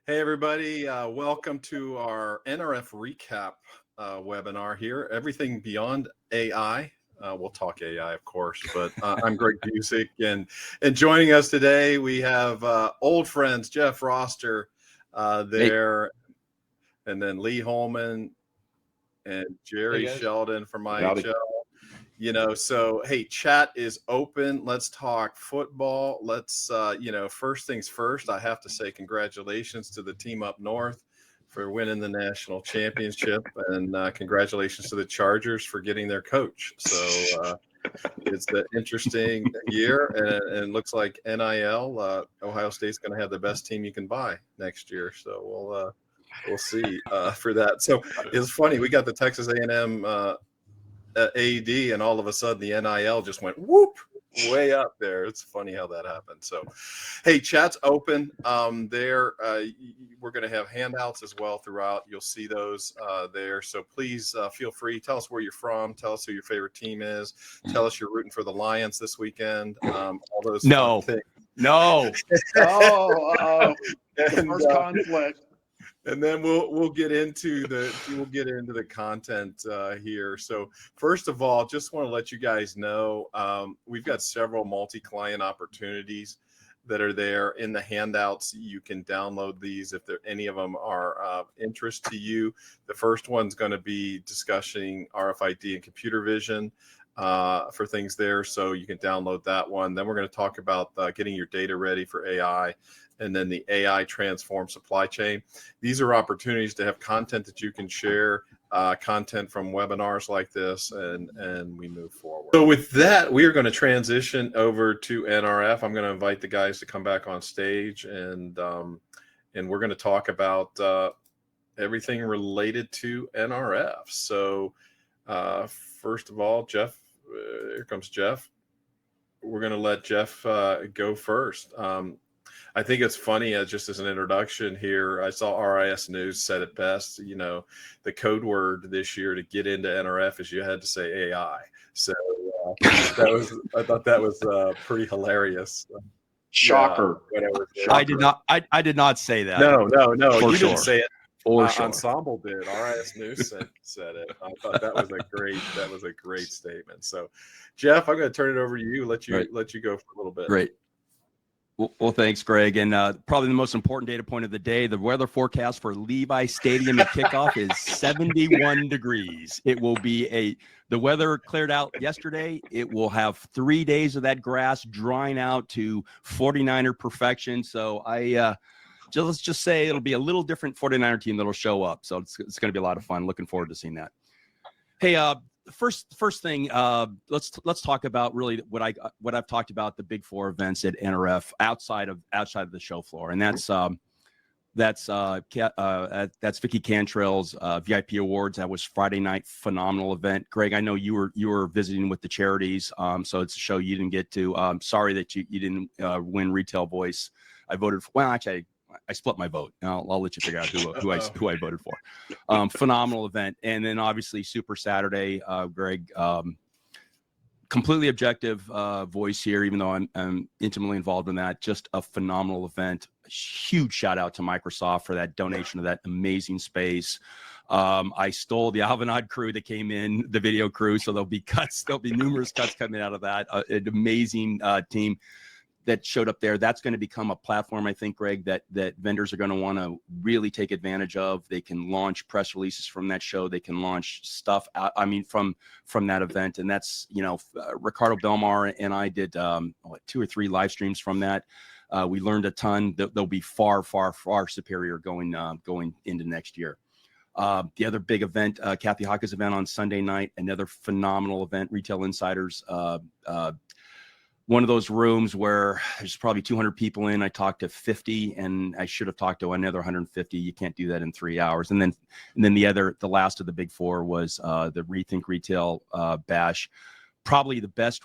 Hey, everybody. Welcome to our NRF Recap webinar here. Everything beyond AI. We'll talk AI, of course, but I'm Greg Buzek, and joining us today, we have old friends, Jeff Roster there, and then Lee Holman and Jerry Sheldon from IHL. So, hey, chat is open. Let's talk football. Let's, first things first, I have to say congratulations to the team up north for winning the national championship, and congratulations to the Chargers for getting their coach. So it's an interesting year, and looks like NIL, Ohio State's going to have the best team you can buy next year. So we'll see for that. So it's funny. We got the Texas A&M AD, and all of a sudden the NIL just went whoop way up there. It's funny how that happened. So, hey, chat's open there. We're going to have handouts as well throughout. You'll see those there. So please feel free. Tell us where you're from. Tell us who your favorite team is. Tell us you're rooting for the Lions this weekend. All those fun things. No. The first conflict. And then we'll get into the content here. So first of all, just want to let you guys know we've got several multi-client opportunities that are there in the handouts. You can download these if any of them are of interest to you. The first one's going to be discussing RFID and computer vision for things there, so you can download that one. Then we're going to talk about getting your data ready for AI. And then the AI transform supply chain. These are opportunities to have content that you can share, content from webinars like this, and we move forward. So with that, we are going to transition over to NRF. I'm going to invite the guys to come back on stage, and we're going to talk about everything related to NRF. So first of all, Jeff, here comes Jeff. We're going to let Jeff go first. I think it's funny, just as an introduction here, I saw RIS News said it best. The code word this year to get into NRF is you had to say AI. So I thought that was pretty hilarious. Shocker. I did not say that. No. For You sure. didn't say it. For sure. Ensemble did. RIS News said it. I thought that was a great statement. So, Jeff, I'm going to turn it over to you. Let you go for a little bit. Great. Well, thanks, Greg. And probably the most important data point of the day, the weather forecast for Levi Stadium at kickoff is 71 degrees. It will be the weather cleared out yesterday. It will have 3 days of that grass drying out to 49er perfection. So let's just say it'll be a little different 49er team that'll show up. So it's going to be a lot of fun. Looking forward to seeing that. Hey, First thing, let's talk about really what I've talked about, the big four events at NRF outside of the show floor, and that's Vicky Cantrell's VIP Awards. That was Friday night, phenomenal event. Greg, I know you were visiting with the charities, so it's a show you didn't get to. Sorry that you didn't win Retail Voice. I voted for. Well, actually, I split my vote. I'll let you figure out who I voted for. Phenomenal event. And then obviously Super Saturday, Greg, completely objective voice here, even though I'm intimately involved in that. Just a phenomenal event. Huge shout out to Microsoft for that donation of that amazing space. I stole the Alvanad crew that came in, the video crew. So there'll be numerous cuts coming out of that. An amazing team that showed up there. That's going to become a platform, I think, Greg, that vendors are going to want to really take advantage of. They can launch press releases from that show. They can launch stuff out, from that event. And that's, Ricardo Belmar and I did 2 or 3 live streams from that. We learned a ton. They'll be far, far, far superior going into next year. The other big event, Kathy Hawkins' event on Sunday night, another phenomenal event, Retail Insiders, one of those rooms where there's probably 200 people in. I talked to 50, and I should have talked to another 150. You can't do that in 3 hours. And then the last of the big four was the Rethink Retail Bash. Probably the best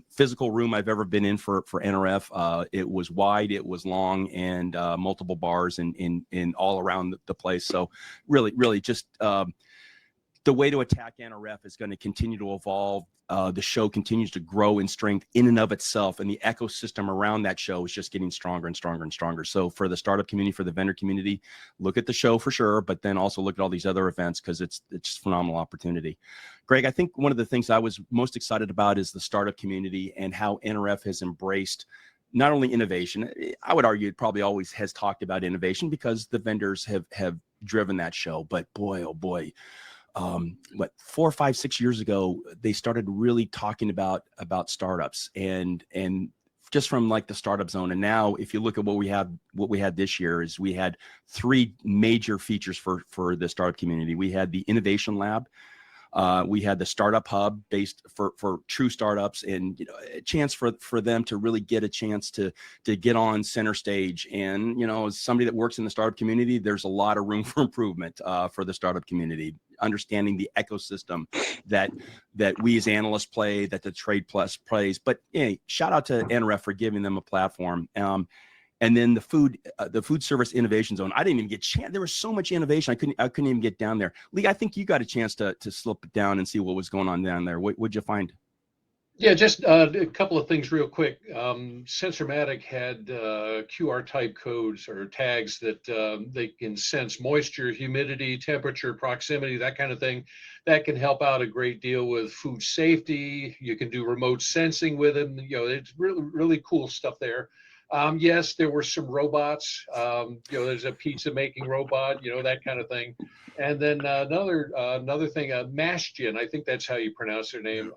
physical room I've ever been in for NRF. It was wide, it was long, and multiple bars in all around the place. So really just the way to attack NRF is going to continue to evolve. The show continues to grow in strength in and of itself, and the ecosystem around that show is just getting stronger and stronger and stronger. So for the startup community, for the vendor community, look at the show for sure, but then also look at all these other events, because it's just a phenomenal opportunity. Greg, I think one of the things I was most excited about is the startup community and how NRF has embraced not only innovation. I would argue it probably always has talked about innovation because the vendors have driven that show, but boy, oh boy, 4, 5, 6 years ago, they started really talking about startups and just from like the startup zone. And now if you look at what we had this year is we had 3 major features for the startup community. We had the innovation lab. We had the startup hub based for true startups, and a chance for them to really get a chance to get on center stage. And as somebody that works in the startup community, there's a lot of room for improvement for the startup community. Understanding the ecosystem that we as analysts play, that the Trade Plus plays. But shout out to NRF for giving them a platform. And then the food service innovation zone. I didn't even get chance. There was so much innovation. I couldn't even get down there. Lee, I think you got a chance to slip down and see what was going on down there. What'd you find? Yeah, just a couple of things real quick. Sensormatic had QR type codes or tags that they can sense moisture, humidity, temperature, proximity, that kind of thing. That can help out a great deal with food safety. You can do remote sensing with them. It's really, really cool stuff there. Yes, there were some robots. There's a pizza making robot, that kind of thing. And then another thing, Mashgin, I think that's how you pronounce their name.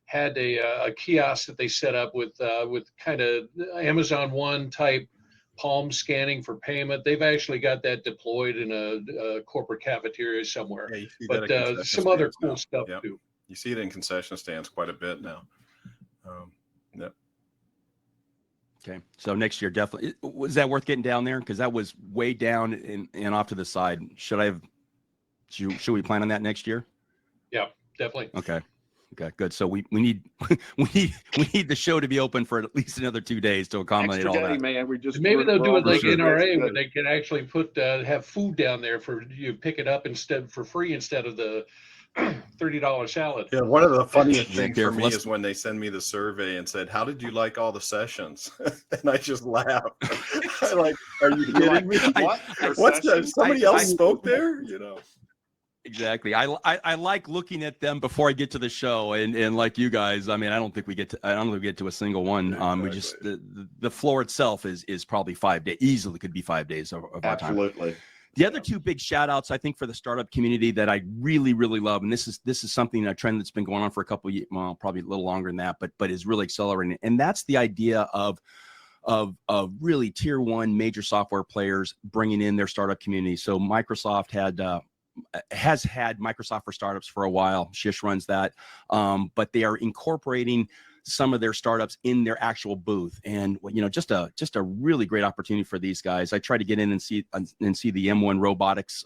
Had a kiosk that they set up with kind of Amazon One type palm scanning for payment. They've actually got that deployed in a corporate cafeteria somewhere. Yeah, you see but that at concession some other stands cool now. stuff Yep. too. You see it in concession stands quite a bit now. Yep. Okay, so next year definitely. Was that worth getting down there? Because that was way down and off to the side. Should we plan on that next year? Yeah, definitely. Okay, good. So we need we need the show to be open for at least another 2 days to accommodate Extra all day, that. man. Maybe they'll do it like sure. NRA, where they can actually have food down there for you pick it up for free instead of the $30 salad. Yeah, one of the funniest things for careful. me is when they send me the survey and said, "How did you like all the sessions?" And I just laugh. I like, are you kidding me? What's that? Somebody else spoke there? Exactly. I like looking at them before I get to the show, and like you guys, I mean, I don't think we get to a single one. Exactly. We just the floor itself is probably 5 days. Easily could be 5 days of our time. Absolutely. The other 2 big shout outs, I think, for the startup community that I really, really love, and this is something, a trend that's been going on for a couple of years, well, probably a little longer than that, but is really accelerating. And that's the idea of really tier 1 major software players bringing in their startup community. So Microsoft has had Microsoft for Startups for a while. Shish runs that, but they are incorporating some of their startups in their actual booth, and just a really great opportunity for these guys. I tried to get in and see the M1 robotics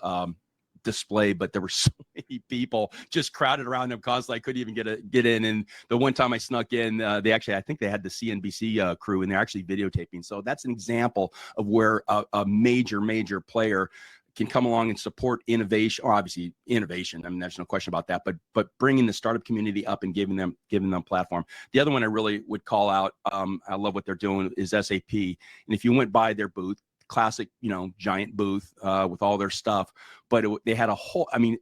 display, but there were so many people just crowded around them constantly. I couldn't even get in. And the one time I snuck in, I think they had the CNBC crew, and they're actually videotaping. So that's an example of where a major player can come along and support innovation, or obviously innovation. I mean, there's no question about that, but bringing the startup community up and giving them a platform. The other one I really would call out, I love what they're doing, is SAP. And if you went by their booth, classic, giant booth with all their stuff, but they had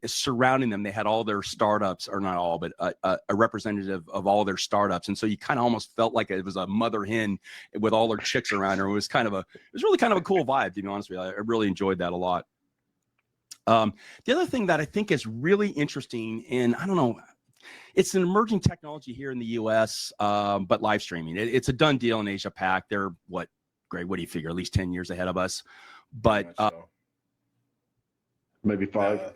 surrounding them, they had all their startups, or not all, but a representative of all their startups. And so you kind of almost felt like it was a mother hen with all their chicks around her. It was really kind of a cool vibe, to be honest with you. I really enjoyed that a lot. The other thing that I think is really interesting, and I don't know, it's an emerging technology here in the US, but live streaming, it's a done deal in Asia Pac. They're Greg, what do you figure? At least 10 years ahead of us, but maybe 5.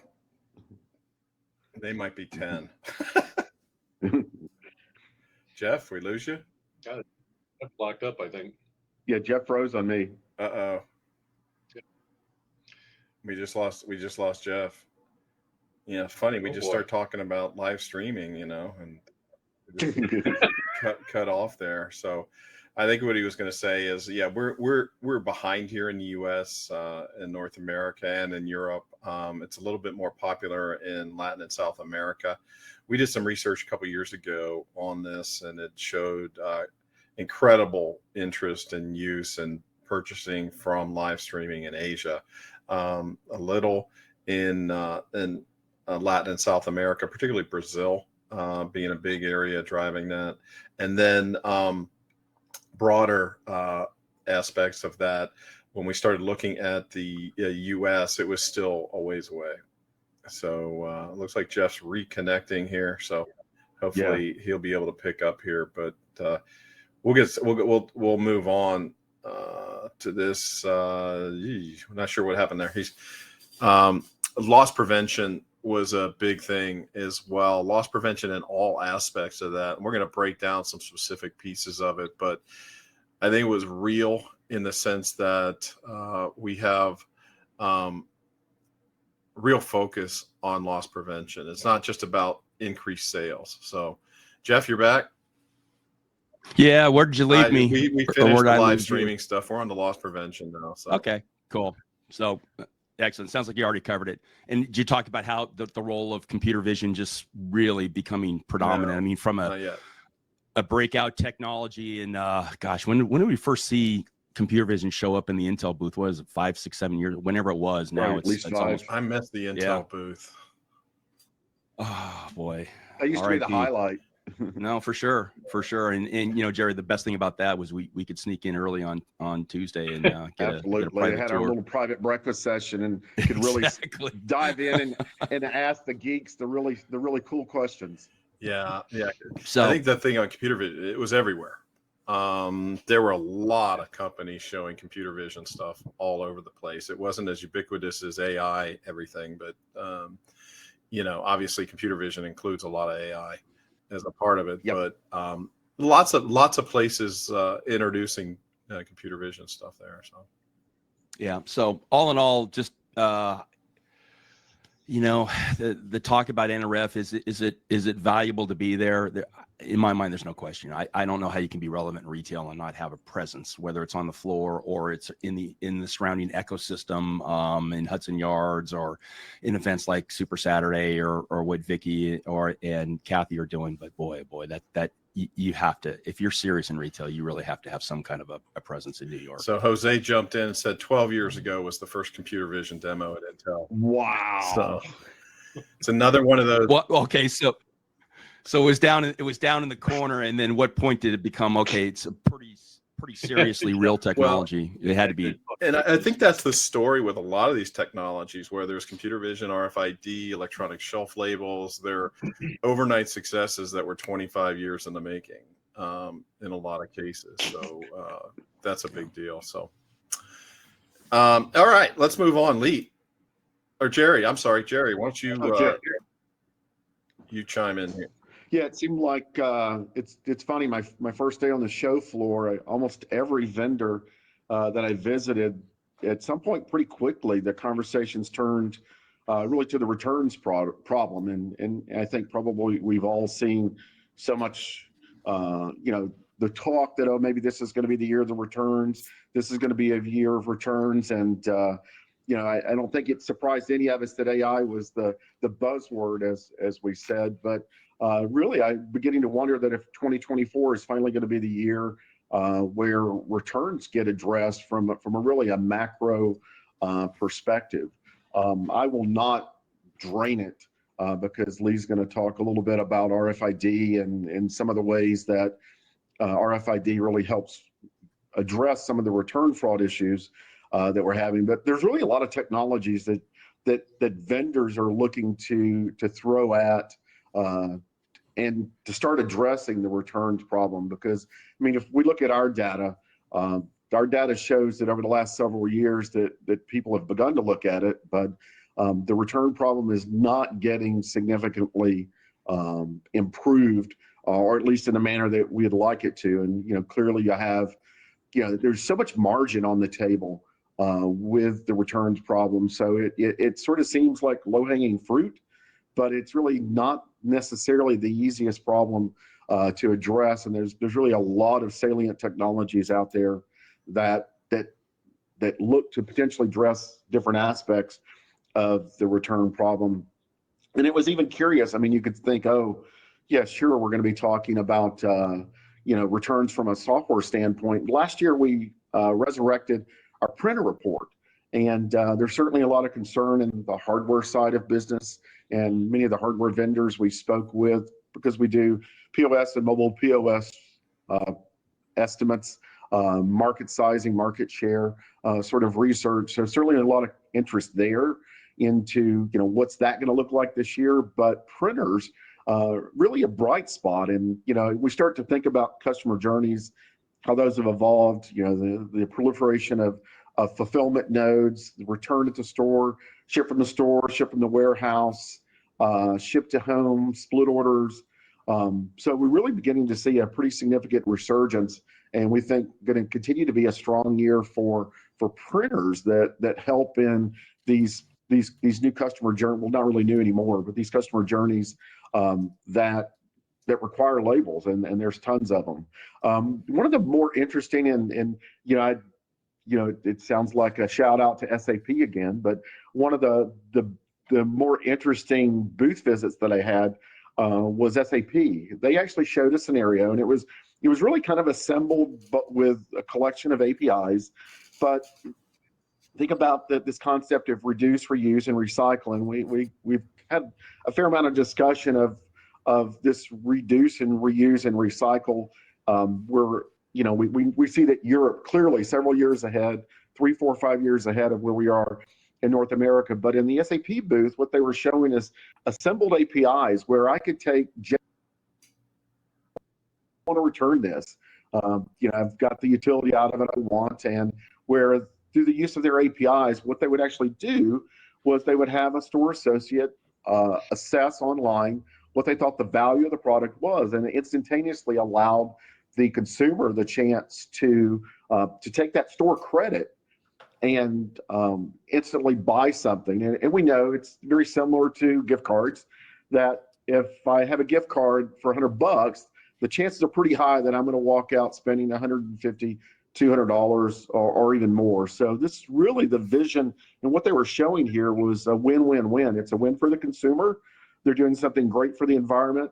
They might be 10. Jeff, we lose you? Got it. Locked up, I think. Yeah, Jeff froze on me. Uh-oh. We just lost Jeff. Yeah, funny. We start talking about live streaming, and cut off there. So I think what he was going to say is, yeah, we're behind here in the U.S., in North America, and in Europe. It's a little bit more popular in Latin and South America. We did some research a couple years ago on this, and it showed incredible interest and use and purchasing from live streaming in Asia, a little in Latin and South America, particularly Brazil, being a big area driving that, and then broader aspects of that. When we started looking at the U.S., it was still a ways away. So it looks like Jeff's reconnecting here. So hopefully he'll be able to pick up here. But we'll move on to this. I'm not sure what happened there. He's loss prevention was a big thing as well. Loss prevention in all aspects of that. And we're going to break down some specific pieces of it, but I think it was real in the sense that we have real focus on loss prevention. It's not just about increased sales. So, Jeff, you're back. Yeah, where did you leave me? We finished the live streaming stuff. We're on the loss prevention now. So. Okay, cool. So excellent. Sounds like you already covered it. And you talked about how the role of computer vision just really becoming predominant. No, I mean, from a breakout technology, and gosh, when did we first see computer vision show up in the Intel booth? What was it, 5, 6, 7 years? Whenever it was. Now right, it's almost. I missed the Intel booth. Oh boy, That used to be the highlight. No, for sure. And you know, Jerry, the best thing about that was we could sneak in early on Tuesday and get Absolutely. a private They had tour. our little private breakfast session and could really dive in and ask the geeks the really cool questions. Yeah. So I think the thing on computer vision, it was everywhere. There were a lot of companies showing computer vision stuff all over the place. It wasn't as ubiquitous as AI, everything, but you know, obviously computer vision includes a lot of AI as a part of it, but lots of places introducing computer vision stuff there. So yeah. So all in all, just you know, the talk about NRF, is it valuable to be there? In my mind, there's no question. I don't know how you can be relevant in retail and not have a presence, whether it's on the floor or it's in the surrounding ecosystem, in Hudson Yards or in events like Super Saturday or what Vicky and Kathy are doing. But boy, that you have to, if you're serious in retail, you really have to have some kind of a presence in New York. So Jose jumped in and said 12 years ago was the first computer vision demo at Intel. Wow. So it's another one of those. Well, okay, so it was down in the corner, and then what point did it become, okay, it's a pretty seriously real technology? It had to be. And I think that's the story with a lot of these technologies, where there's computer vision, RFID, electronic shelf labels. They're overnight successes that were 25 years in the making, in a lot of cases. So that's a big deal. So, all right, let's move on. Lee or Jerry, I'm sorry, Jerry, why don't you you chime in here? Yeah, it seemed like it's funny. My first day on the show floor, almost every vendor that I visited, at some point pretty quickly, the conversations turned really to the returns problem. And I think probably we've all seen so much, you know, the talk that, oh, maybe this is going to be the year of the returns. This is going to be a year of returns. And, you know, I don't think it surprised any of us that AI was the buzzword, as we said. But really, I'm beginning to wonder that if 2024 is finally going to be the year where returns get addressed from a really a macro perspective. I will not drain it because Lee's going to talk a little bit about RFID and some of the ways that RFID really helps address some of the return fraud issues that we're having. But there's really a lot of technologies that vendors are looking to throw at and to start addressing the returns problem. Because, I mean, if we look at our data shows that over the last several years that people have begun to look at it, but the return problem is not getting significantly improved, or at least in the manner that we'd like it to. And, you know, clearly you have, you know, there's so much margin on the table with the returns problem. So it sort of seems like low-hanging fruit, but it's really not necessarily the easiest problem to address. And there's really a lot of salient technologies out there that look to potentially address different aspects of the return problem. And it was even curious. I mean, you could think, oh, yeah, sure, we're going to be talking about returns from a software standpoint. Last year we resurrected our printer report, and there's certainly a lot of concern in the hardware side of business, and many of the hardware vendors we spoke with, because we do POS and mobile POS estimates, market sizing, market share, sort of research. So certainly a lot of interest there into what's that going to look like this year. But printers, really a bright spot, and we start to think about customer journeys, how those have evolved. The proliferation of fulfillment nodes, the return at the store, ship from the store, ship from the warehouse, ship to home, split orders. So we're really beginning to see a pretty significant resurgence, and we think going to continue to be a strong year for printers that help in these new customer journeys. Well, not really new anymore, but these customer journeys that require labels, and there's tons of them. One of the more interesting, and it sounds like a shout out to SAP again, but one of the more interesting booth visits that I had was SAP. They actually showed a scenario, and it was really kind of assembled, but with a collection of APIs. But think about this concept of reduce, reuse, and recycle. And we've had a fair amount of discussion of this reduce and reuse and recycle. We see that Europe clearly several years ahead, 3, 4, 5 years ahead of where we are in North America. But in the SAP booth, what they were showing is assembled APIs where I could take, I want to return this. I've got the utility out of it I want, and where through the use of their APIs, what they would actually do was they would have a store associate assess online what they thought the value of the product was, and it instantaneously allowed the consumer the chance to take that store credit and instantly buy something. And we know it's very similar to gift cards, that if I have a gift card for $100, the chances are pretty high that I'm going to walk out spending $150, $200 or even more. So this is really the vision, and what they were showing here was a win-win-win. It's a win for the consumer. They're doing something great for the environment.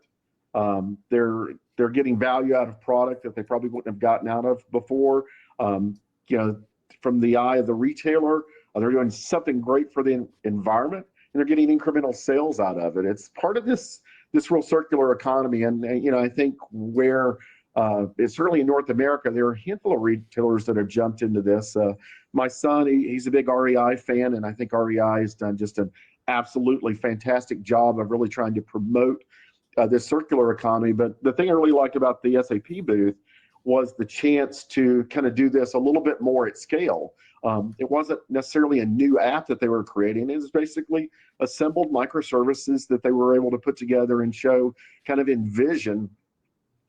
They're getting value out of product that they probably wouldn't have gotten out of before. From the eye of the retailer, they're doing something great for the environment, and they're getting incremental sales out of it. It's part of this real circular economy. And I think where it's certainly in North America, there are a handful of retailers that have jumped into this. My son, he's a big REI fan, and I think REI has done just an absolutely fantastic job of really trying to promote this circular economy. But the thing I really liked about the SAP booth was the chance to kind of do this a little bit more at scale. It wasn't necessarily a new app that they were creating. It was basically assembled microservices that they were able to put together and show, kind of envision,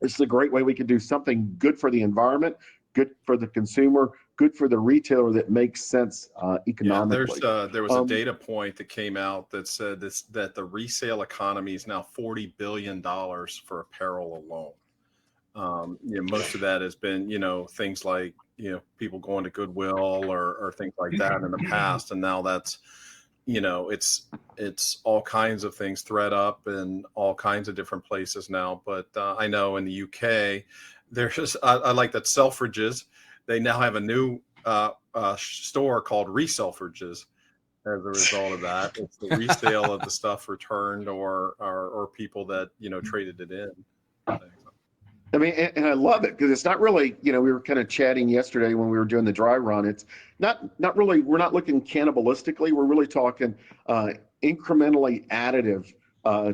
this is a great way we could do something good for the environment, good for the consumer, good for the retailer, that makes sense economically. Yeah, there was a data point that came out that said that the resale economy is now $40 billion for apparel alone. Most of that has been, things like, people going to Goodwill or things like that in the past. And now that's, it's all kinds of things, ThreadUp and all kinds of different places now. But I know in the UK, there's, I like that Selfridges, they now have a new store called Reselfridges as a result of that. It's the resale of the stuff returned or people that, traded it in. I mean, and I love it because it's not really, we were kind of chatting yesterday when we were doing the dry run. It's not really, we're not looking cannibalistically. We're really talking incrementally additive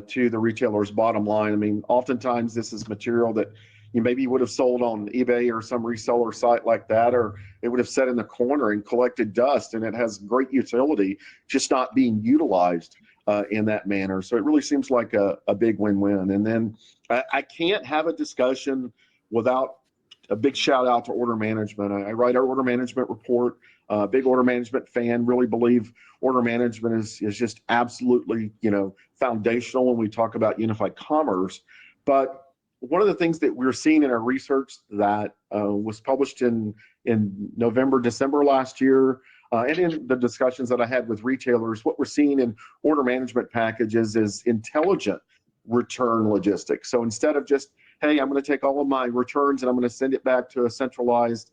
to the retailer's bottom line. I mean, oftentimes this is material that you maybe would have sold on eBay or some reseller site like that, or it would have sat in the corner and collected dust, and it has great utility, just not being utilized in that manner. So it really seems like a big win-win. And then I can't have a discussion without a big shout out to order management. I write our order management report, big order management fan, really believe order management is just absolutely, foundational when we talk about unified commerce. But one of the things that we're seeing in our research that was published in November, December last year, and in the discussions that I had with retailers, what we're seeing in order management packages is intelligent return logistics. So instead of just, hey, I'm going to take all of my returns and I'm going to send it back to a centralized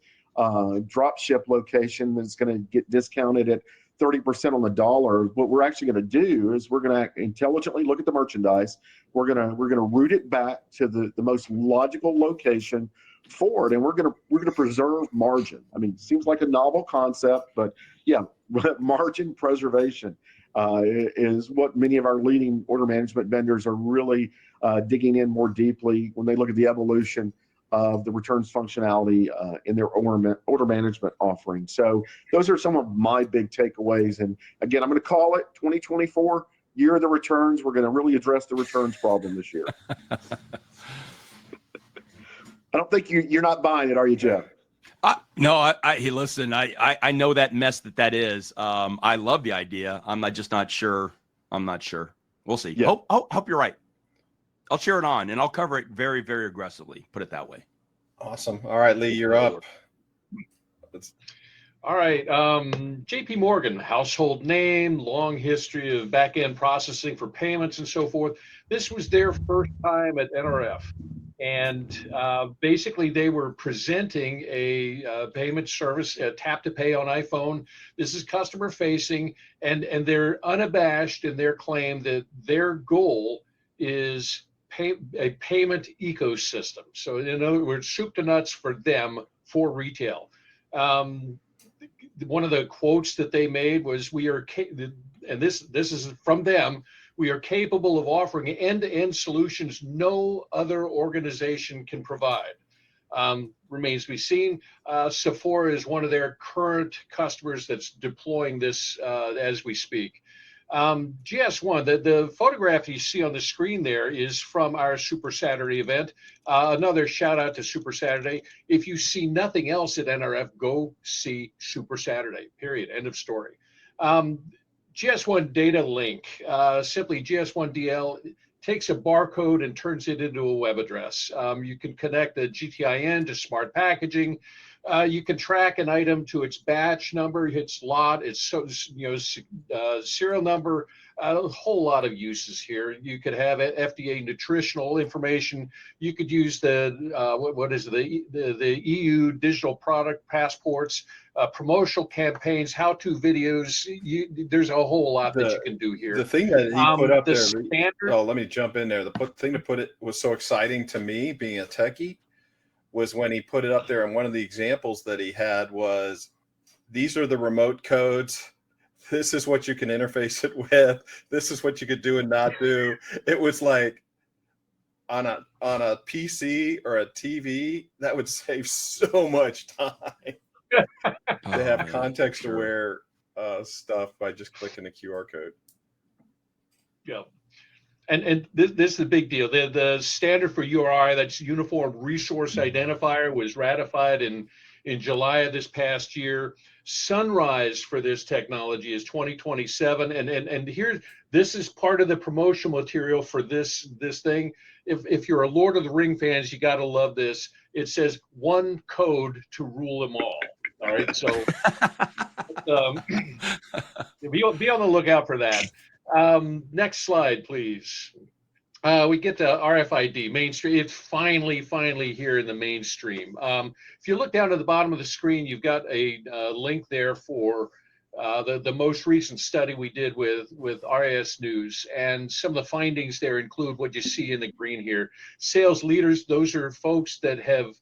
drop ship location that's going to get discounted at 30% on the dollar, what we're actually going to do is we're going to intelligently look at the merchandise. We're going to route it back to the most logical location for it, and we're going to preserve margin. I mean, it seems like a novel concept, but yeah, margin preservation is what many of our leading order management vendors are really digging in more deeply when they look at the evolution of the returns functionality in their order management offering. So those are some of my big takeaways. And again, I'm going to call it 2024 year of the returns. We're going to really address the returns problem this year. I don't think you're not buying it, are you, Jeff? No, hey, listen, I know that mess that is. I love the idea. I'm just not sure. I'm not sure. We'll see. Yeah. Hope you're right. I'll cheer it on, and I'll cover it very, very aggressively. Put it that way. Awesome. All right, Lee, you're up. All right. JP Morgan, household name, long history of back-end processing for payments and so forth. This was their first time at NRF. And basically, they were presenting a payment service, tap to pay on iPhone. This is customer facing, and they're unabashed in their claim that their goal is a payment ecosystem. So in other words, soup to nuts for them for retail. One of the quotes that they made was, "We are," and this is from them, "We are capable of offering end-to-end solutions no other organization can provide." Remains to be seen. Sephora is one of their current customers that's deploying this as we speak. GS1, the photograph you see on the screen there is from our Super Saturday event. Another shout out to Super Saturday. If you see nothing else at NRF, go see Super Saturday, period, end of story. GS1 data link, simply GS1DL takes a barcode and turns it into a web address. You can connect the GTIN to smart packaging. You can track an item to its batch number, its lot, its serial number, a whole lot of uses here. You could have FDA nutritional information. You could use the EU digital product passports, promotional campaigns, how-to videos. There's a whole lot that you can do here. The thing that he put up there, standard, let me jump in there. The thing to put it was so exciting to me, being a techie, was when he put it up there, and one of the examples that he had was, these are the remote codes. This is what you can interface it with. This is what you could do and not do. It was like on a PC or a TV, that would save so much time to have context-aware stuff by just clicking the QR code. Yeah. And this is the big deal. The standard for URI, that's Uniform Resource Identifier, was ratified in July of this past year. Sunrise for this technology is 2027. And here, this is part of the promotional material for this thing. If you're a Lord of the Ring fans, you got to love this. It says one code to rule them all. All right, so be on the lookout for that. Next slide, please. We get to RFID mainstream. It's finally here in the mainstream. If you look down at the bottom of the screen, you've got a link there for the most recent study we did with RIS News, and some of the findings there include what you see in the green here. Sales leaders, those are folks that have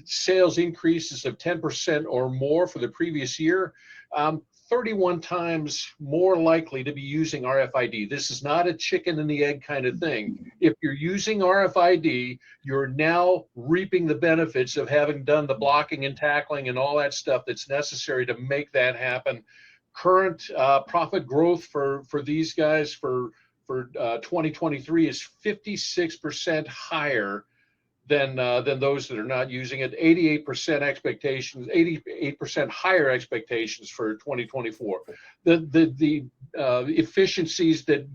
sales increases of 10% or more for the previous year. 31 times more likely to be using RFID. This is not a chicken and the egg kind of thing. If you're using RFID, you're now reaping the benefits of having done the blocking and tackling and all that stuff that's necessary to make that happen. Current profit growth for these guys for 2023 is 56% higher than those that are not using it. 88% expectations, 88% higher expectations for 2024. The efficiencies that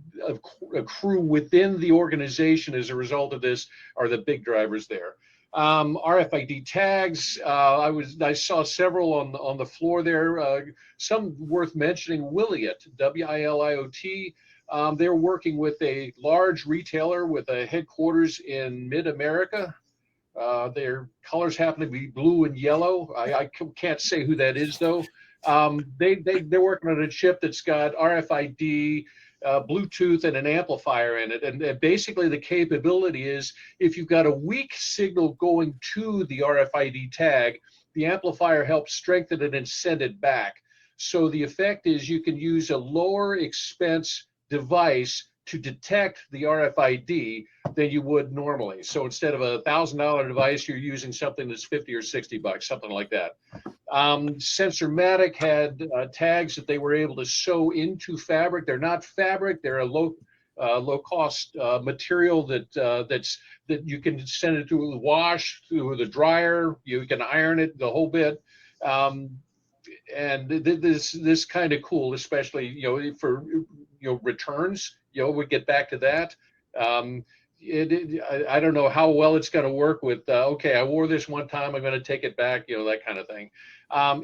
accrue within the organization as a result of this are the big drivers there. RFID tags. I saw several on the floor there. Some worth mentioning. Wiliot, WILIOT. They're working with a large retailer with a headquarters in Mid-America. Their colors happen to be blue and yellow. I can't say who that is though. They're working on a chip that's got RFID, Bluetooth, and an amplifier in it. And basically the capability is if you've got a weak signal going to the RFID tag, the amplifier helps strengthen it and send it back. So the effect is you can use a lower expense device to detect the RFID than you would normally. So instead of a $1,000 device, you're using something that's 50 or 60 bucks, something like that. Sensormatic had tags that they were able to sew into fabric. They're not fabric. They're a low cost material that you can send it through the wash, through the dryer. You can iron it, the whole bit. And this kind of cool, especially for returns. We get back to that. I don't know how well it's going to work with. Okay, I wore this one time. I'm going to take it back. That kind of thing.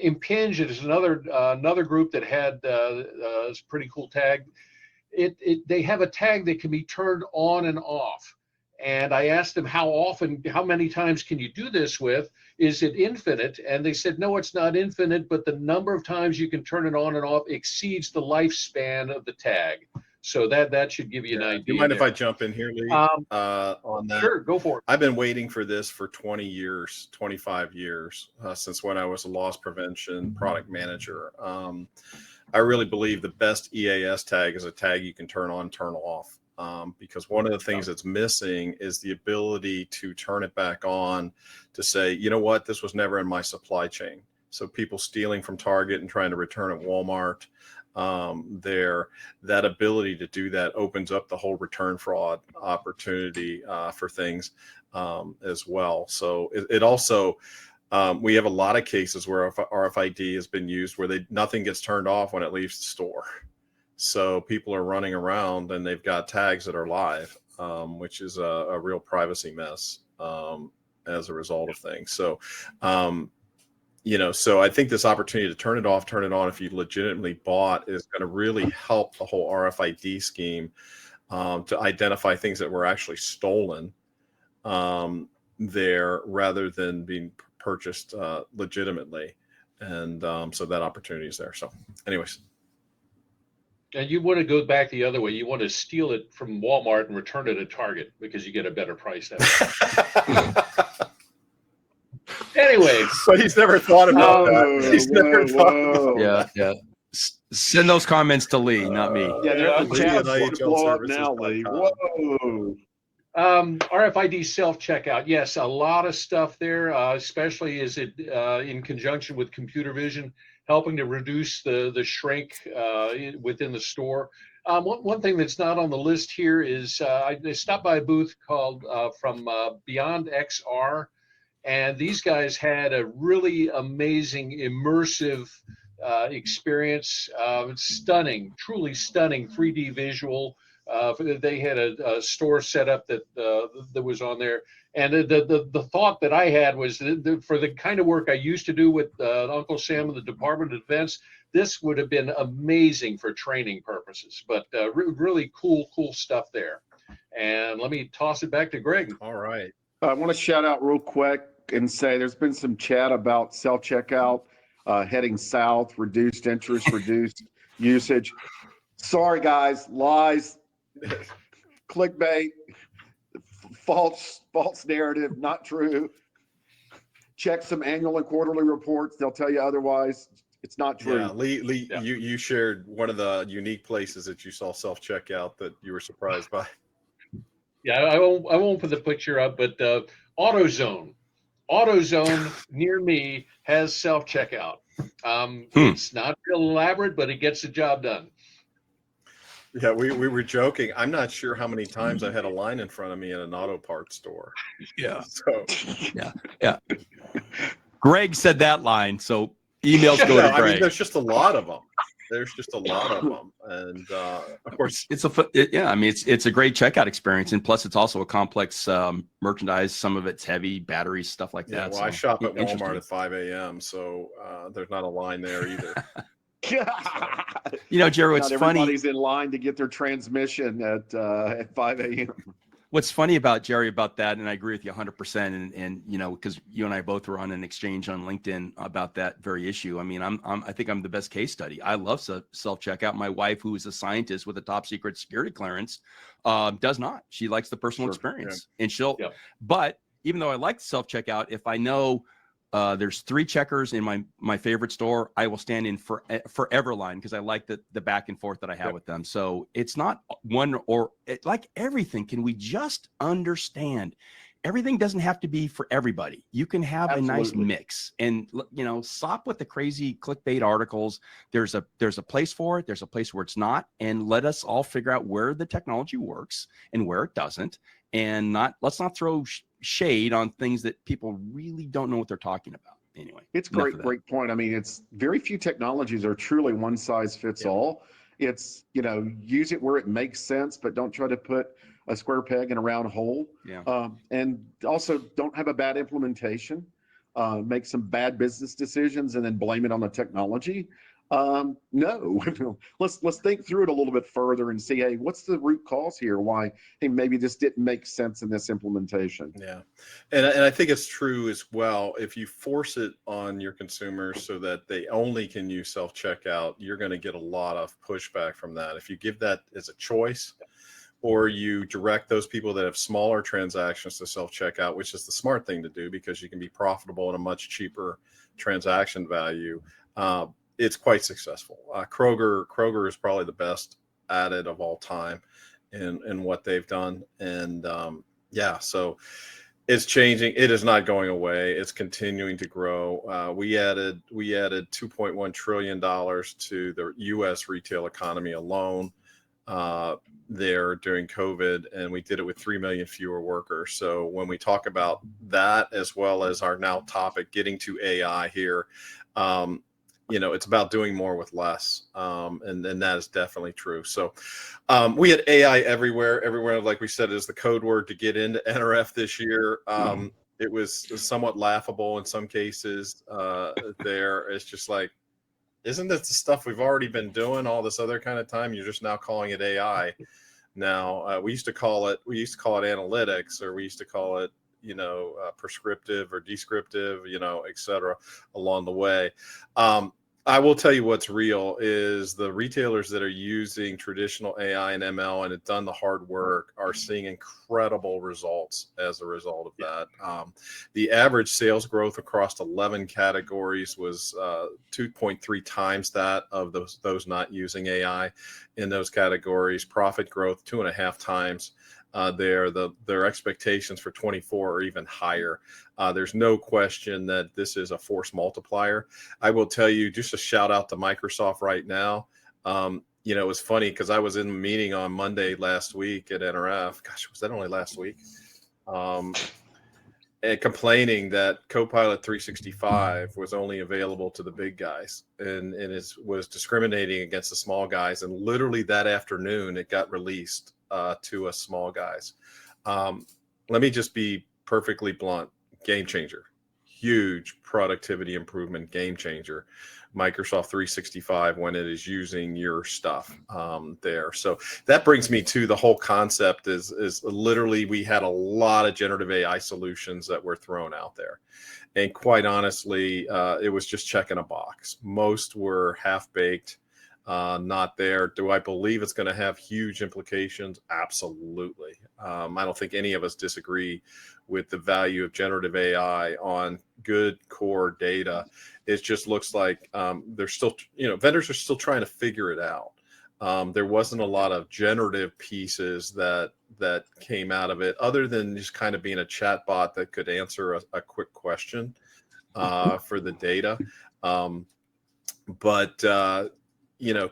Impinge is another group that had a pretty cool tag. They have a tag that can be turned on and off. And I asked them how many times can you do this with? Is it infinite? And they said, no, it's not infinite, but the number of times you can turn it on and off exceeds the lifespan of the tag. So that should give you an idea. Do you mind if I jump in here, Lee, on that? Sure, go for it. I've been waiting for this for 20 years, 25 years, since when I was a loss prevention product manager. I really believe the best EAS tag is a tag you can turn on, turn off. Because one of the things that's missing is the ability to turn it back on to say, you know what, this was never in my supply chain. So people stealing from Target and trying to return at Walmart, that ability to do that opens up the whole return fraud opportunity for things as well. So it also, we have a lot of cases where RFID has been used where nothing gets turned off when it leaves the store. So people are running around and they've got tags that are live, which is a real privacy mess as a result of things. So, so I think this opportunity to turn it off, turn it on if you legitimately bought is going to really help the whole RFID scheme to identify things that were actually stolen there rather than being purchased legitimately. And so that opportunity is there. So anyways. And you want to go back the other way. You want to steal it from Walmart and return it at Target because you get a better price that way. Anyway. But he's never thought about that. He's never thought about that. Yeah. Send those comments to Lee, not me. Yeah, Lee at IHL Whoa. RFID self-checkout. Yes, a lot of stuff there, especially is it in conjunction with computer vision, helping to reduce the shrink within the store. One thing that's not on the list here is I stopped by a booth called from Beyond XR, and these guys had a really amazing immersive experience. Stunning, truly stunning 3D visual. They had a store set up that was on there. And the thought that I had was for the kind of work I used to do with Uncle Sam and the Department of Defense, this would have been amazing for training purposes. But really cool stuff there. And let me toss it back to Greg. All right. I want to shout out real quick and say there's been some chat about self-checkout heading south, reduced interest, reduced usage. Sorry, guys, lies, clickbait. False narrative, not true. Check some annual and quarterly reports. They'll tell you otherwise. It's not true. Yeah, Lee, yeah. You shared one of the unique places that you saw self-checkout that you were surprised by. Yeah, I won't put the picture up, but AutoZone near me has self-checkout. It's not real elaborate, but it gets the job done. Yeah, we were joking. I'm not sure how many times I had a line in front of me in an auto parts store. Yeah. So Yeah. Greg said that line, so emails go to I mean, Greg. there's just a lot of them. There's just a lot of them, and of course, it's a great checkout experience, and plus it's also a complex merchandise. Some of it's heavy, batteries, stuff like yeah. that. Well, So, I shop at interesting. Walmart at 5 a.m., so there's not a line there either. You know, Jerry, what's Not funny? everybody's in line to get their transmission at 5 a.m. What's funny about Jerry about that, and I agree with you 100%. And you know, because you and I both were on an exchange on LinkedIn about that very issue. I mean, I think I'm the best case study. I love self checkout. My wife, who is a scientist with a top secret security clearance, does not. She likes the personal experience, and she'll. Yeah. But even though I like self checkout, if I know there's 3 checkers in my favorite store, I will stand in forever line because I like the back and forth that I have with them. So it's not one like everything. Can we just understand? Everything doesn't have to be for everybody. You can have a nice mix, and you know, stop with the crazy clickbait articles. There's a place for it. There's a place where it's not, and let us all figure out where the technology works and where it doesn't, and let's not throw shade on things that people really don't know what they're talking about. Anyway, it's great point. I mean, it's very few technologies are truly one size fits all. It's, you know, use it where it makes sense, but don't try to put a square peg in a round hole. And also don't have a bad implementation, make some bad business decisions and then blame it on the technology. No, let's think through it a little bit further and see, hey, what's the root cause here? Why, hey, maybe this didn't make sense in this implementation. Yeah. And I think it's true as well. If you force it on your consumers so that they only can use self-checkout, you're going to get a lot of pushback from that. If you give that as a choice, or you direct those people that have smaller transactions to self-checkout, which is the smart thing to do because you can be profitable at a much cheaper transaction value, it's quite successful. Kroger is probably the best at it of all time in what they've done. And so it's changing. It is not going away. It's continuing to grow. We added $2.1 trillion to the U.S. retail economy alone there during COVID, and we did it with 3 million fewer workers. So when we talk about that, as well as our now topic, getting to AI here, you know, it's about doing more with less. And that is definitely true. So we had AI everywhere. Like we said, is the code word to get into NRF this year. It was somewhat laughable in some cases there. It's just like, isn't this the stuff we've already been doing all this other kind of time? You're just now calling it AI. Now we used to call it analytics, or we used to call it, you know, prescriptive or descriptive, you know, et cetera, along the way. I will tell you what's real is the retailers that are using traditional AI and ML and have done the hard work are seeing incredible results as a result of that. The average sales growth across 11 categories was 2.3 times that of those not using AI in those categories. Profit growth 2.5 times. Their expectations for 24 are even higher. There's no question that this is a force multiplier. I will tell you, just a shout out to Microsoft right now. You know, it was funny because I was in a meeting on Monday last week at NRF. Gosh, was that only last week? And complaining that Copilot 365 was only available to the big guys and was discriminating against the small guys. And literally that afternoon, it got released to us small guys. Let me just be perfectly blunt. Game changer, huge productivity improvement, game changer. Microsoft 365 when it is using your stuff there. So that brings me to the whole concept is literally we had a lot of generative AI solutions that were thrown out there. And quite honestly, it was just checking a box. Most were half-baked, not there. Do I believe it's going to have huge implications? Absolutely. I don't think any of us disagree with the value of generative AI on good core data. It just looks like they're still, you know, vendors are still trying to figure it out. There wasn't a lot of generative pieces that came out of it, other than just kind of being a chat bot that could answer a quick question for the data. But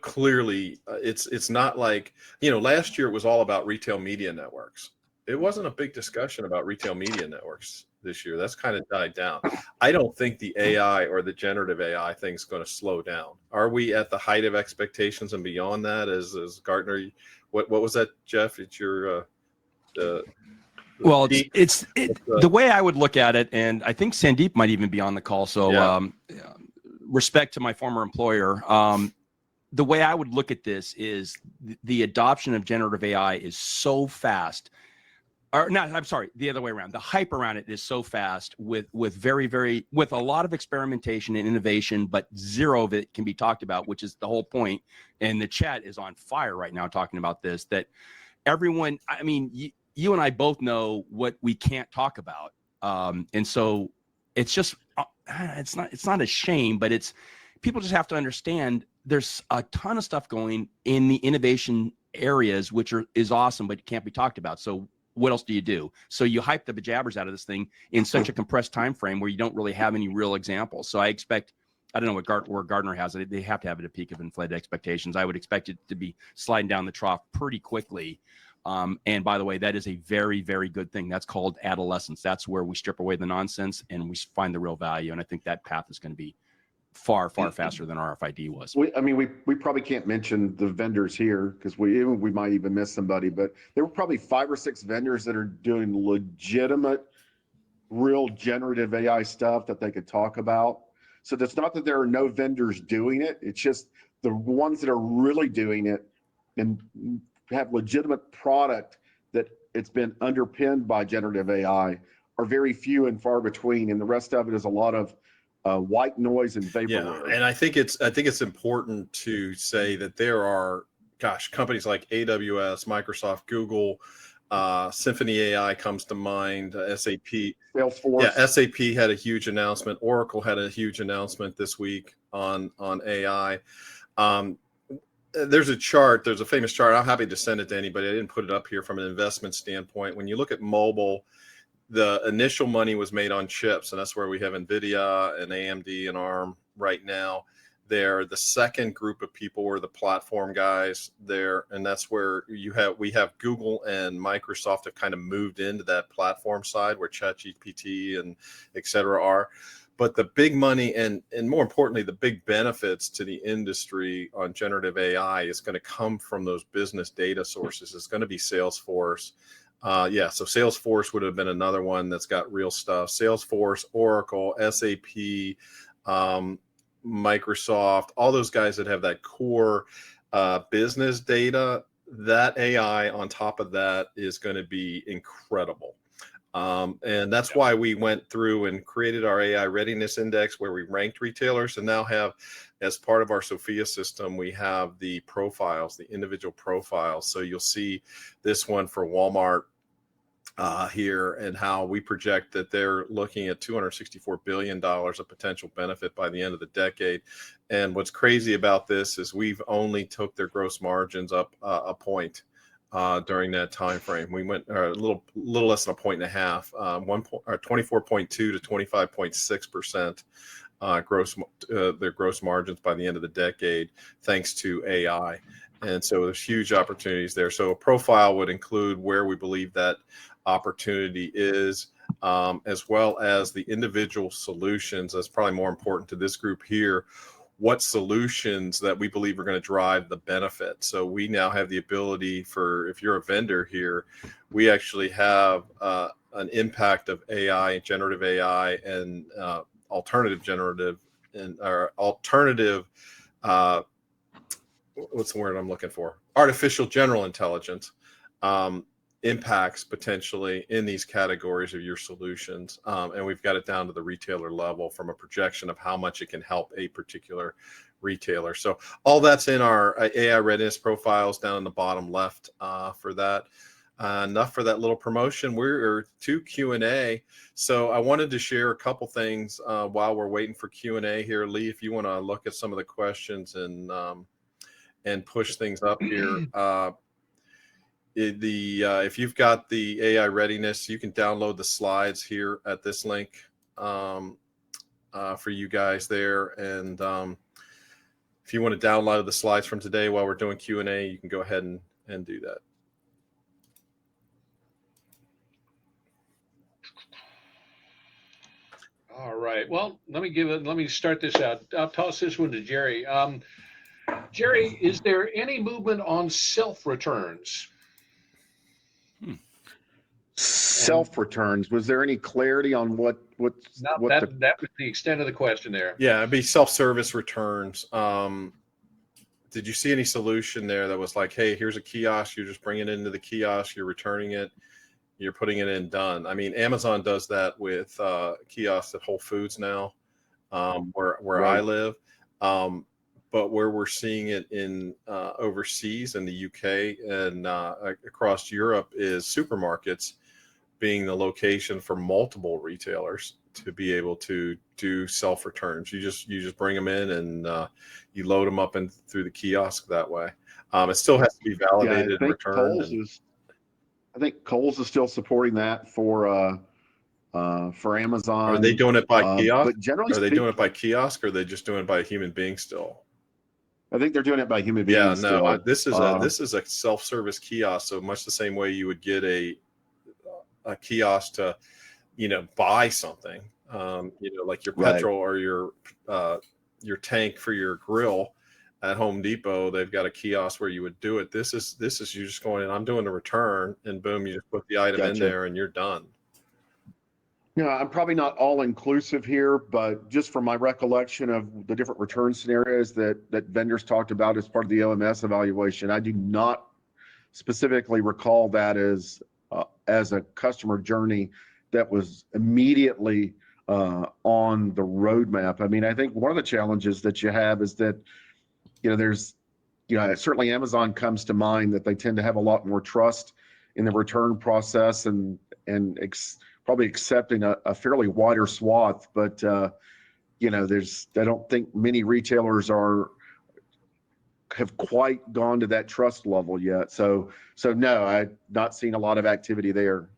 clearly it's not like, last year it was all about retail media networks. It wasn't a big discussion about retail media networks this year. That's kind of died down. I don't think the AI or the generative AI thing is going to slow down. Are we at the height of expectations and beyond that? As Gartner, what was that, Jeff? It's your well, the way I would look at it, and I think Sandeep might even be on the call. So yeah. Respect to my former employer. The way I would look at this is the adoption of generative AI is so fast. Or not, I'm sorry, the other way around. The hype around it is so fast with with a lot of experimentation and innovation, but zero of it can be talked about, which is the whole point. And the chat is on fire right now talking about this, that everyone, I mean, you and I both know what we can't talk about. And so it's just, it's not a shame, but people just have to understand there's a ton of stuff going in the innovation areas, which is awesome, but can't be talked about. So what else do you do? So you hype the bejabbers out of this thing in such a compressed time frame where you don't really have any real examples. So I expect, I don't know where Gardner has it. They have to have it at a peak of inflated expectations. I would expect it to be sliding down the trough pretty quickly. And by the way, that is a very, very good thing. That's called adolescence. That's where we strip away the nonsense and we find the real value. And I think that path is going to be far, far faster than RFID was. We probably can't mention the vendors here because we might even miss somebody, but there were probably 5 or 6 vendors that are doing legitimate, real generative AI stuff that they could talk about. So it's not that there are no vendors doing it. It's just the ones that are really doing it and have legitimate product that it's been underpinned by generative AI are very few and far between. And the rest of it is a lot of white noise and vaporware. Yeah, and I think it's important to say that there are, companies like AWS, Microsoft, Google, Symphony AI comes to mind, SAP, Salesforce. Yeah, SAP had a huge announcement. Oracle had a huge announcement this week on AI. There's a famous chart. I'm happy to send it to anybody. I didn't put it up here from an investment standpoint. When you look at mobile, the initial money was made on chips, and that's where we have NVIDIA and AMD and ARM right now. The second group of people were the platform guys there, and that's where we have Google and Microsoft have kind of moved into that platform side where ChatGPT and et cetera are. But the big money and more importantly, the big benefits to the industry on generative AI is going to come from those business data sources. It's going to be Salesforce. So Salesforce would have been another one that's got real stuff. Salesforce, Oracle, SAP, Microsoft, all those guys that have that core business data, that AI on top of that is going to be incredible. And that's why we went through and created our AI readiness index where we ranked retailers, and now have, as part of our Sophia system, we have the profiles, the individual profiles. So you'll see this one for Walmart here, and how we project that they're looking at $264 billion of potential benefit by the end of the decade. And what's crazy about this is we've only took their gross margins up a point during that time frame. We went a little less than a point and a half, 24.2 to 25.6% their gross margins by the end of the decade, thanks to AI. And so there's huge opportunities there. So a profile would include where we believe that opportunity is, as well as the individual solutions. That's probably more important to this group here. What solutions that we believe are going to drive the benefit. So we now have the ability for, if you're a vendor here, we actually have an impact of AI, generative AI, and alternative generative and or alternative what's the word I'm looking for? Artificial general intelligence impacts potentially in these categories of your solutions. And we've got it down to the retailer level from a projection of how much it can help a particular retailer. So all that's in our AI readiness profiles down in the bottom left for that. Enough for that little promotion. We're to Q&A. So I wanted to share a couple things while we're waiting for Q&A here. Lee, if you want to look at some of the questions and push things up here. If you've got the AI readiness, you can download the slides here at this link for you guys there. And if you want to download the slides from today while we're doing Q&A, you can go ahead and do that. All right. Well, let me start this out. I'll toss this one to Jerry. Jerry, is there any movement on self-returns? Self-returns. Was there any clarity on what that was the extent of the question there. Yeah, it'd be self-service returns. Did you see any solution there that was like, hey, here's a kiosk, you just bring it into the kiosk, you're returning it, you're putting it in, done. I mean, Amazon does that with kiosks at Whole Foods now, where Right. I live. But where we're seeing it in overseas in the UK and across Europe is supermarkets being the location for multiple retailers to be able to do self returns. You just bring them in and you load them up and through the kiosk that way. It still has to be validated and returned. I think Kohl's is still supporting that for Amazon. Are they doing it by kiosk? But generally, are they doing it by kiosk, or are they just doing it by a human being still? I think they're doing it by human beings. Yeah, no. Still. This is a self-service kiosk, so much the same way you would get a kiosk to, buy something, like your petrol or your tank for your grill at Home Depot. They've got a kiosk where you would do it. This is you just going in, I'm doing a return, and boom, you just put the item in there and you're done. I'm probably not all inclusive here, but just from my recollection of the different return scenarios that vendors talked about as part of the OMS evaluation, I do not specifically recall that as a customer journey that was immediately on the roadmap. I mean, I think one of the challenges that you have is that, there's, certainly Amazon comes to mind, that they tend to have a lot more trust in the return process and probably accepting a fairly wider swath. But, I don't think many retailers have quite gone to that trust level yet. So no, I've not seen a lot of activity there.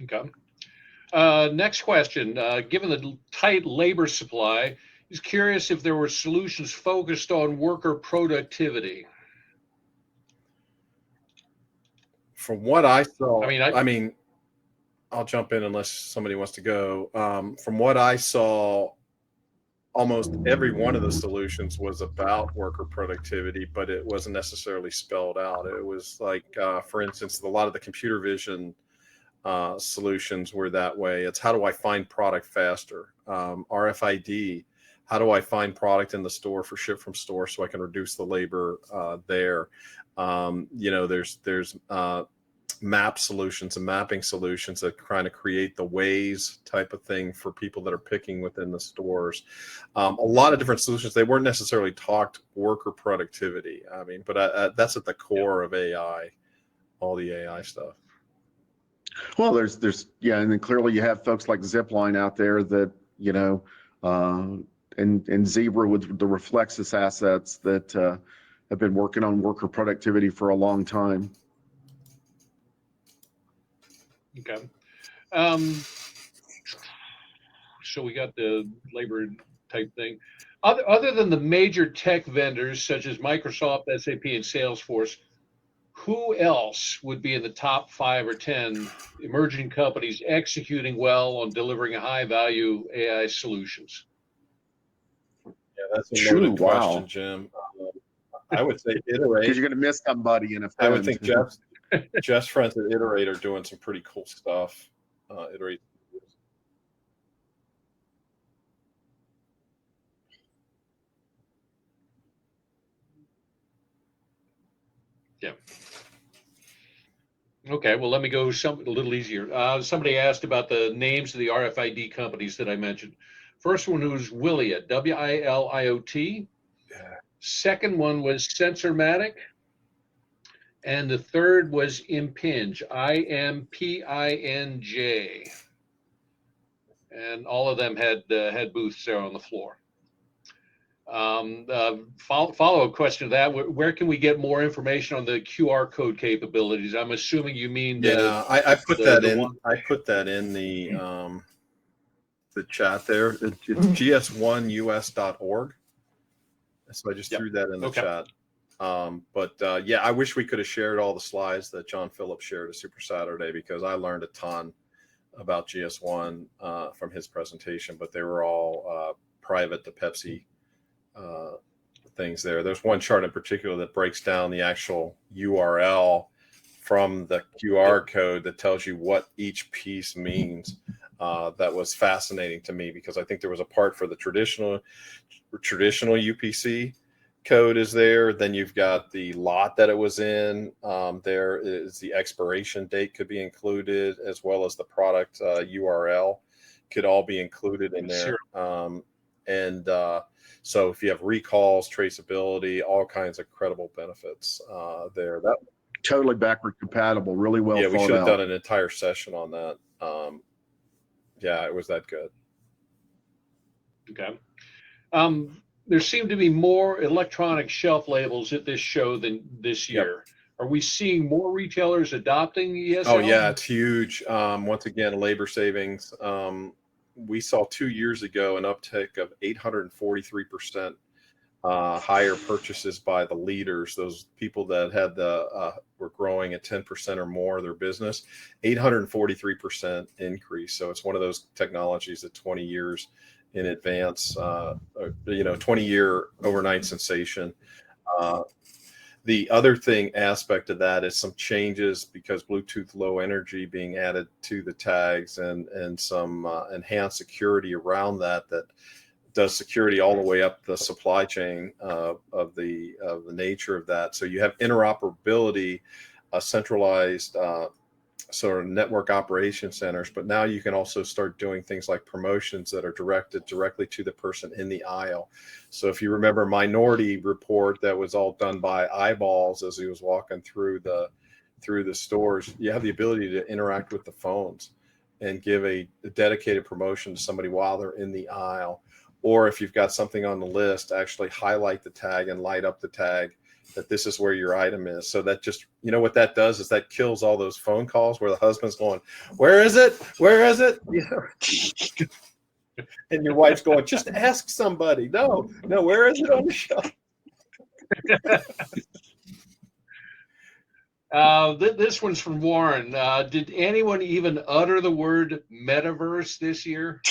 Okay. Next question. Given the tight labor supply, he's curious if there were solutions focused on worker productivity. From what I saw, I mean, I'll jump in unless somebody wants to go. From what I saw, almost every one of the solutions was about worker productivity, but it wasn't necessarily spelled out. It was like, for instance, a lot of the computer vision solutions were that way. It's how do I find product faster? RFID, how do I find product in the store for ship from store so I can reduce the labor there? There's map solutions and mapping solutions that kind of create the Waze type of thing for people that are picking within the stores. A lot of different solutions. They weren't necessarily talked worker productivity. I mean, but that's at the core of AI, all the AI stuff. Well, there's and then clearly you have folks like Zipline out there that, and Zebra with the Reflexis assets that have been working on worker productivity for a long time. Okay. So we got the labor type thing. Other than the major tech vendors such as Microsoft, SAP, and Salesforce, who else would be in the top 5 or 10 emerging companies executing well on delivering high-value AI solutions? Yeah, that's a loaded question, Jim. I would say Iterate. Because you're going to miss somebody in a I would think Jeff's friends at Iterate are doing some pretty cool stuff. Iterate. Yeah. Okay, well, let me go a little easier. Somebody asked about the names of the RFID companies that I mentioned. First one was Wiliot, WILIOT. Yeah. Second one was Sensormatic. And the third was Impinj, IMPINJ. And all of them had booths there on the floor. Follow-up question to that: where can we get more information on the QR code capabilities? I'm assuming you mean I put that in. I put that in the chat there. It's gs1us.org. So I just Yep. threw that in the Okay. chat. Yeah, I wish we could have shared all the slides that John Phillips shared at Super Saturday, because I learned a ton about GS1 from his presentation, but they were all private to Pepsi things there. There's one chart in particular that breaks down the actual URL from the QR code that tells you what each piece means. That was fascinating to me, because I think there was a part for the traditional UPC code is there. Then you've got the lot that it was in. There is the expiration date could be included, as well as the product URL could all be included in there. So if you have recalls, traceability, all kinds of credible benefits there. That Totally backward compatible, really well yeah, we thought should have out. done an entire session on that. Yeah, it was that good. Okay. There seem to be more electronic shelf labels at this show than this year. Are we seeing more retailers adopting ESL? Oh yeah, it's huge. Once again, labor savings. We saw 2 years ago an uptick of 843% higher purchases by the leaders, those people that had were growing at 10% or more of their business. 843% increase. So it's one of those technologies that 20 years in advance, 20-year overnight sensation. The other aspect of that is some changes, because Bluetooth Low Energy being added to the tags, and some enhanced security around that does security all the way up the supply chain of the nature of that. So you have interoperability, a centralized sort of network operation centers, but now you can also start doing things like promotions that are directed directly to the person in the aisle. So if you remember Minority Report, that was all done by eyeballs as he was walking through the stores, you have the ability to interact with the phones and give a dedicated promotion to somebody while they're in the aisle. Or if you've got something on the list, actually highlight the tag and light up the tag that this is where your item is. So that just, what that does is that kills all those phone calls where the husband's going, "Where is it? Where is it?" And your wife's going, "Just ask somebody." No, where is it on the shelf? This one's from Warren. Did anyone even utter the word metaverse this year?